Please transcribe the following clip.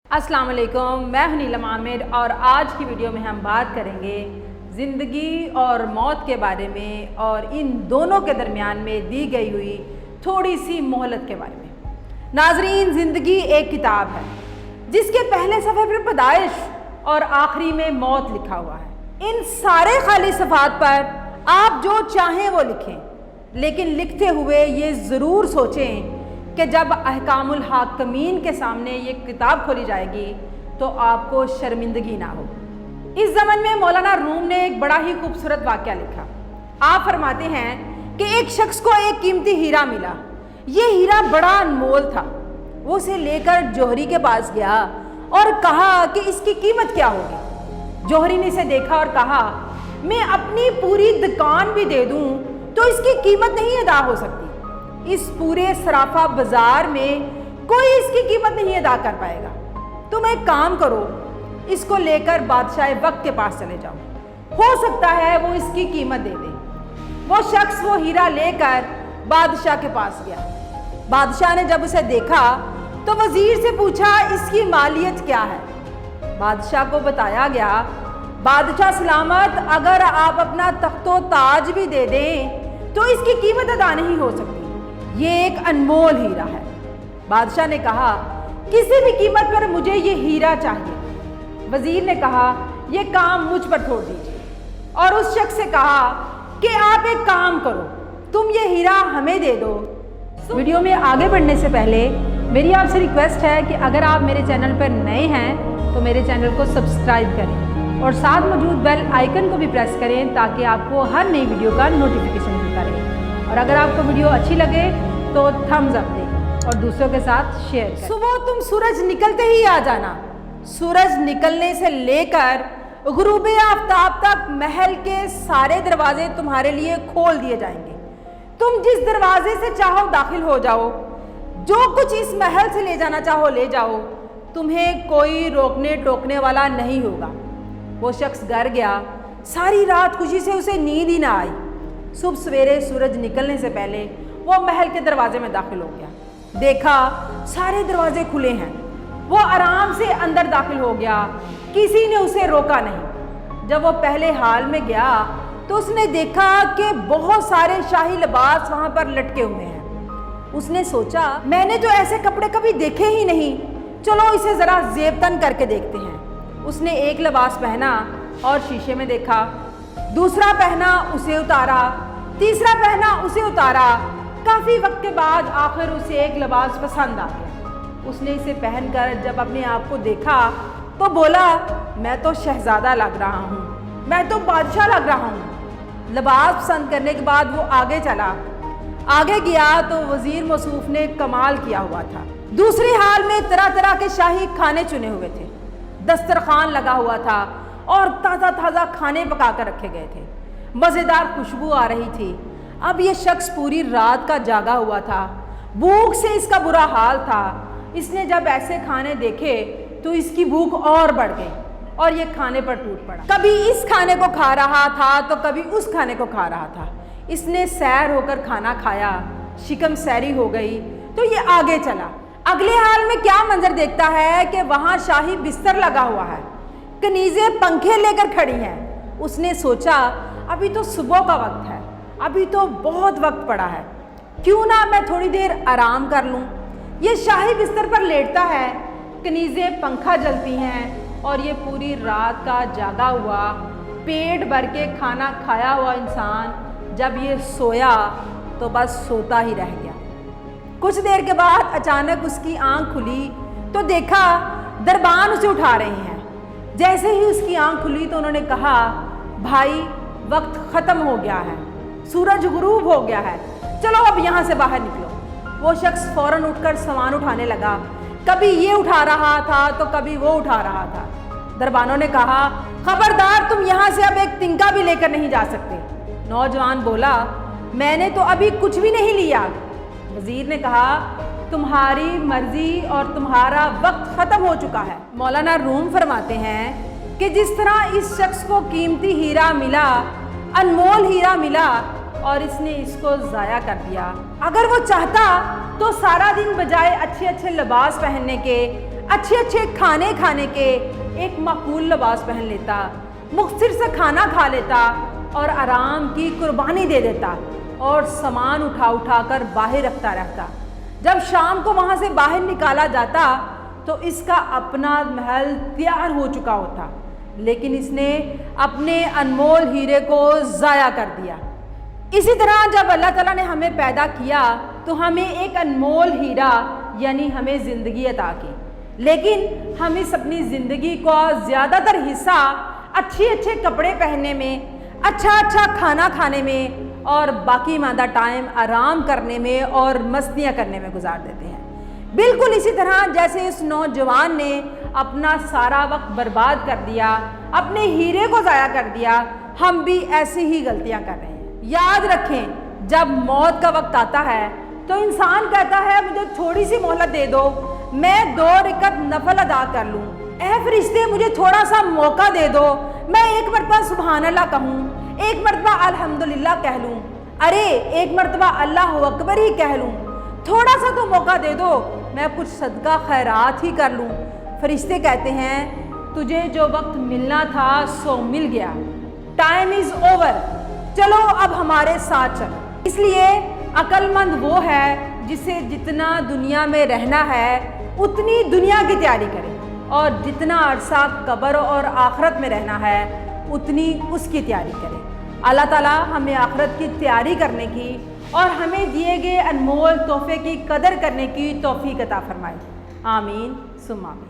अस्सलाम वालेकुम, मैं हूं नीलम आमिर और आज की वीडियो में हम बात करेंगे ज़िंदगी और मौत के बारे में और इन दोनों के दरमियान में दी गई हुई थोड़ी सी मोहलत के बारे में। नाजरीन, ज़िंदगी एक किताब है जिसके पहले सफ़े पर पैदाइश और आखिरी में मौत लिखा हुआ है। इन सारे खाली सफ़ात पर आप जो चाहें वो लिखें, लेकिन लिखते हुए ये ज़रूर सोचें कि जब अहकामुल हाकिमीन के सामने ये किताब खोली जाएगी तो आपको शर्मिंदगी ना हो। इस ज़मन में मौलाना रूम ने एक बड़ा ही खूबसूरत वाक़या लिखा। आप फरमाते हैं कि एक शख्स को एक कीमती हीरा मिला। ये हीरा बड़ा अनमोल था। वो उसे लेकर जौहरी के पास गया और कहा कि इसकी कीमत क्या होगी। जौहरी ने इसे देखा और कहा, मैं अपनी पूरी दुकान भी दे दूँ तो इसकी कीमत नहीं अदा हो सकती। इस पूरे सराफा बाजार में कोई इसकी कीमत नहीं अदा कर पाएगा। तुम एक काम करो, इसको लेकर बादशाह वक्त के पास चले जाओ, हो सकता है वो इसकी कीमत दे दे। वो शख्स वो हीरा लेकर बादशाह के पास गया। बादशाह ने जब उसे देखा तो वजीर से पूछा, इसकी मालियत क्या है। बादशाह को बताया गया, बादशाह सलामत, अगर आप अपना तख्तो ताज भी दे दें तो इसकी कीमत अदा नहीं हो सकती। ये एक अनमोल हीरा है। बादशाह ने कहा, किसी भी कीमत पर मुझे ये हीरा चाहिए। वजीर ने कहा, ये काम मुझ पर छोड़ दीजिए और उस शख्स से कहा कि आप एक काम करो, तुम ये हीरा हमें दे दो। वीडियो में आगे बढ़ने से पहले मेरी आपसे रिक्वेस्ट है कि अगर आप मेरे चैनल पर नए हैं तो मेरे चैनल को सब्सक्राइब करें और साथ मौजूद बेल आइकन को भी प्रेस करें ताकि आपको हर नई वीडियो का नोटिफिकेशन मिलता रहे। और अगर आपको वीडियो अच्छी लगे तो थम्स अप दें और दूसरों के साथ शेयर करें। सुबह तुम सूरज निकलते ही आ जाना। सूरज निकलने से लेकर गुरूबे आफ्ताब तक महल के सारे दरवाजे तुम्हारे लिए खोल दिए जाएंगे। तुम जिस दरवाजे से चाहो दाखिल हो जाओ, जो कुछ इस महल से ले जाना चाहो ले जाओ, तुम्हें कोई रोकने टोकने वाला नहीं होगा। वो शख्स घर गया। सारी रात खुशी से उसे नींद ही ना आई। सुबह सवेरे सूरज निकलने से पहले वो महल के दरवाजे में दाखिल हो गया। देखा सारे दरवाजे खुले हैं। वो आराम से अंदर दाखिल हो गया, किसी ने उसे रोका नहीं। जब वो पहले हाल में गया तो उसने देखा कि बहुत सारे शाही लिबास वहाँ पर लटके हुए हैं। उसने सोचा, मैंने तो ऐसे कपड़े कभी देखे ही नहीं, चलो इसे ज़रा ज़ेबतन करके देखते हैं। उसने एक लिबास पहना और शीशे में देखा, दूसरा पहना, उसे उतारा, तीसरा पहना, उसे उतारा। काफ़ी वक्त के बाद आखिर उसे एक लिबास पसंद आ गया। उसने इसे पहनकर जब अपने आप को देखा तो बोला, मैं तो शहजादा लग रहा हूँ, मैं तो बादशाह लग रहा हूँ। लिबास पसंद करने के बाद वो आगे चला। आगे गया तो वज़ीर मौसूफ ने कमाल किया हुआ था। दूसरी हाल में तरह तरह के शाही खाने चुने हुए थे। दस्तरखान लगा हुआ था और ताज़ा ताज़ा खाने पका कर रखे गए थे। मज़ेदार खुशबू आ रही थी। अब ये शख्स पूरी रात का जागा हुआ था। भूख से इसका बुरा हाल था। इसने जब ऐसे खाने देखे तो इसकी भूख और बढ़ गई और ये खाने पर टूट पड़ा। कभी इस खाने को खा रहा था तो कभी उस खाने को खा रहा था। इसने सैर होकर खाना खाया, शिकम सैरी हो गई तो ये आगे चला। अगले हाल में क्या मंजर देखता है कि वहाँ शाही बिस्तर लगा हुआ है, कनीज़े पंखे लेकर खड़ी हैं। उसने सोचा, अभी तो सुबह का वक्त है, अभी तो बहुत वक्त पड़ा है, क्यों ना मैं थोड़ी देर आराम कर लूँ। ये शाही बिस्तर पर लेटता है, कनीज़े पंखा जलती हैं और ये पूरी रात का जागा हुआ, पेट भर के खाना खाया हुआ इंसान जब ये सोया तो बस सोता ही रह गया। कुछ देर के बाद अचानक उसकी आँख खुली तो देखा दरबान उसे उठा रहे हैं। जैसे ही उसकी आँख खुली तो उन्होंने कहा, भाई वक्त ख़त्म हो गया है, सूरज गुरूब हो गया है, चलो अब यहाँ से बाहर निकलो। वो शख्स फ़ौरन उठकर सामान उठाने लगा। कभी ये उठा रहा था तो कभी वो उठा रहा था। दरबानों ने कहा, खबरदार, तुम यहाँ से अब एक तिनका भी लेकर नहीं जा सकते। नौजवान बोला, मैंने तो अभी कुछ भी नहीं लिया। वज़ीर ने कहा, तुम्हारी मर्जी और तुम्हारा वक्त ख़त्म हो चुका है। मौलाना रूम फरमाते हैं कि जिस तरह इस शख्स को कीमती हीरा मिला, अनमोल हीरा मिला, और इसने इसको ज़ाया कर दिया। अगर वो चाहता तो सारा दिन बजाय अच्छे अच्छे लिबास पहनने के, अच्छे अच्छे खाने खाने के, एक माकूल लिबास पहन लेता, मुख्तसर से खाना खा लेता और आराम की कुर्बानी दे देता और सामान उठा उठा कर बाहर रखता रहता। जब शाम को वहाँ से बाहर निकाला जाता तो इसका अपना महल तैयार हो चुका होता, लेकिन इसने अपने अनमोल हीरे को ज़ाया कर दिया। इसी तरह जब अल्लाह ताला ने हमें पैदा किया तो हमें एक अनमोल हीरा यानी हमें ज़िंदगी अता की, लेकिन हम इस अपनी ज़िंदगी का ज़्यादातर हिस्सा अच्छे अच्छे कपड़े पहनने में, अच्छा अच्छा खाना खाने में और बाकी मादा टाइम आराम करने में और मस्तियाँ करने में गुजार देते हैं। बिल्कुल इसी तरह जैसे इस नौजवान ने अपना सारा वक्त बर्बाद कर दिया, अपने हीरे को ज़ाया कर दिया, हम भी ऐसी ही गलतियाँ कर रहे हैं। याद रखें, जब मौत का वक्त आता है तो इंसान कहता है मुझे थोड़ी सी मोहलत दे दो, मैं 2 रकअत नफल अदा कर लूँ, ऐ फरिश्ते मुझे थोड़ा सा मौका दे दो, मैं एक मरतबा सुबहान अल्लाह कहूँ, एक मरतबा अल्हम्दुलिल्लाह कह लूँ, अरे एक मरतबा अल्लाह अकबर ही कह लूँ, थोड़ा सा तो मौका दे दो, मैं कुछ सदका खैरात ही कर लूँ। फरिश्ते कहते हैं तुझे जो वक्त मिलना था सो मिल गया, टाइम इज़ ओवर, चलो अब हमारे साथ चलो। इसलिए अक्लमंद वो है जिसे जितना दुनिया में रहना है उतनी दुनिया की तैयारी करे, और जितना अरसा कब्र और आखरत में रहना है उतनी उसकी तैयारी करे। अल्लाह ताला हमें आखरत की तैयारी करने की और हमें दिए गए अनमोल तोहफे की कदर करने की तौफीक अता फरमाए। आमीन सुम्मा आमीन।